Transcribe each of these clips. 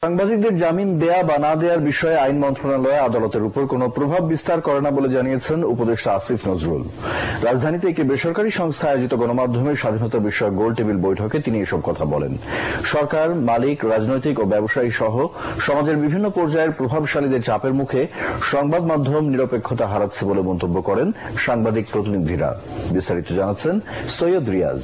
সাংবাদিকদের জামিন দেয়া বা না দেওয়ার বিষয়ে আইন মন্ত্রণালয় আদালতের উপর কোনো প্রভাব বিস্তার করে না বলে জানিয়েছেন উপদেষ্টা আসিফ নজরুল। রাজধানীতে একটি বেসরকারি সংস্থা আয়োজিত গণমাধ্যমের স্বাধীনতা বিষয়ক গোলটেবিল বৈঠকে তিনি এসব কথা বলেন। সরকার, মালিক, রাজনৈতিক ও ব্যবসায়ী সহ সমাজের বিভিন্ন পর্যায়ের প্রভাবশালীদের চাপের মুখে সংবাদ মাধ্যম নিরপেক্ষতা হারাচ্ছে বলে মন্তব্য করেন সাংবাদিক প্রতিনিধিরা। বিস্তারিত জানাচ্ছেন সৈয়দ রিয়াজ।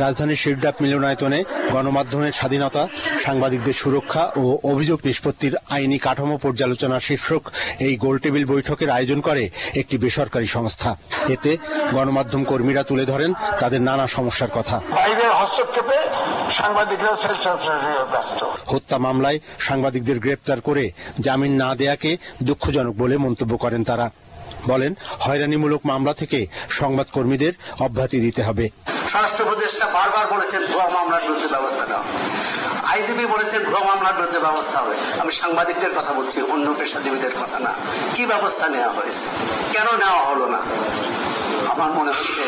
রাজধানীর শিরডাপ মিলনায়তনে গণমাধ্যমের স্বাধীনতা, সাংবাদিকদের সুরক্ষা ও অভিযোগ নিষ্পত্তির আইনি কাঠামো পর্যালোচনা শীর্ষক এই গোলটেবিল বৈঠকের আয়োজন করে একটি বেসরকারি সংস্থা। এতে গণমাধ্যম কর্মীরা তুলে ধরেন তাদের নানা সমস্যার কথা। বাইরের হস্তক্ষেপে সাংবাদিকরা ব্যস্ত। হত্যা মামলায় সাংবাদিকদের গ্রেপ্তার করে জামিন না দেয়াকে দুঃখজনক বলে মন্তব্য করেন তারা। বলেন, হয়রানিমূলক মামলা থেকে সংবাদকর্মীদের অব্যাহতি দিতে হবে। স্বরাষ্ট্র উপদেষ্টা বারবার বলেছেন ভুয়া মামলার বিরুদ্ধে ব্যবস্থা নেওয়া, আইজিপি বলেছেন ভুয়া মামলার বিরুদ্ধে ব্যবস্থা হবে। আমি সাংবাদিকদের কথা বলছি, অন্য পেশাজীবীদের কথা না। কি ব্যবস্থা নেওয়া হয়েছে, কেন নেওয়া হলো না? আমার মনে হচ্ছে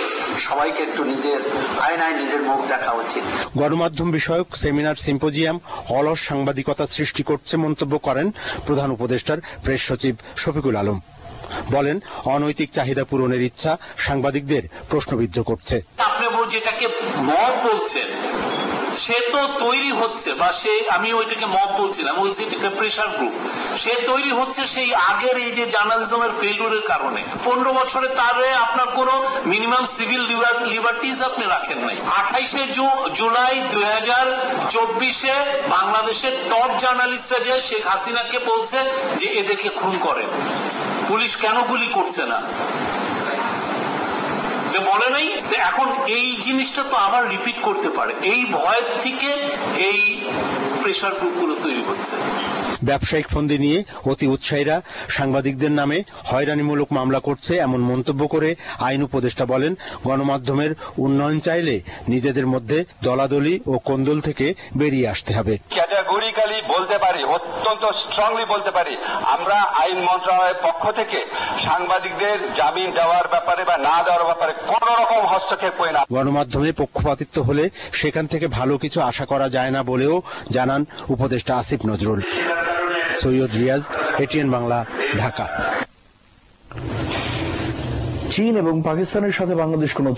সবাইকে একটু নিজের আয়নায় নিজের মুখ দেখা উচিত। গণমাধ্যম বিষয়ক সেমিনার সিম্পোজিয়াম অলস সাংবাদিকতা সৃষ্টি করছে মন্তব্য করেন প্রধান উপদেষ্টার প্রেস সচিব শফিকুল আলম। বলেন, অনৈতিক চাহিদা পূরণের ইচ্ছা সাংবাদিকদের প্রশ্নবিদ্ধ করছে। আপনি যেটাকে মব বলছেন সে তো তৈরি হচ্ছে, বা সে, আমি ওইটাকে মব বলছি না, বলছি এটাকে প্রেশার গ্রুপ। সে তৈরি হচ্ছে সেই আগের এই যে জার্নালিজমের ফেলিউরের কারণে। 15 বছরে তারে আপনার কোনো মিনিমাম সিভিল লিবার্টিজ আপনি রাখেন নাই। 28শে জুলাই 2024 বাংলাদেশের টপ জার্নালিস্টরা যে শেখ হাসিনাকে বলছে যে এদেরকে খুন করেন, পুলিশ কেন গুলি করছে না, বলে নাই। এখন এই জিনিসটা তো আবার রিপিট করতে পারে, এই ভয় থেকে এই প্রেশার গ্রুপগুলো তৈরি হচ্ছে। ব্যবসায়িক ফন্দি নিয়ে অতি উৎসাহীরা সাংবাদিকদের নামে হয়রানিমূলক মামলা করছে এমন মন্তব্য করে আইন উপদেষ্টা বলেন, গণমাধ্যমের উন্নয়ন চাইলে নিজেদের মধ্যে দলাদলি ও কোন্দল থেকে বেরিয়ে আসতে হবে। ক্যাটাগরিক্যালি বলতে পারি, অত্যন্ত স্ট্রংলি বলতে পারি, আমরা আইন মন্ত্রণালয়ের পক্ষ থেকে সাংবাদিকদের জামিন দেওয়ার ব্যাপারে বা না দেওয়ার ব্যাপারে কোন রকম হস্তক্ষেপ করি না। গণমাধ্যমে পক্ষপাতিত্ব হলে সেখান থেকে ভালো কিছু আশা করা যায় না বলেও জানান উপদেষ্টা আসিফ নজরুল। সৈয়দ রিয়াজ, এটিএন বাংলা, ঢাকা। চীন এবং পাকিস্তানের সাথে বাংলাদেশ কোনো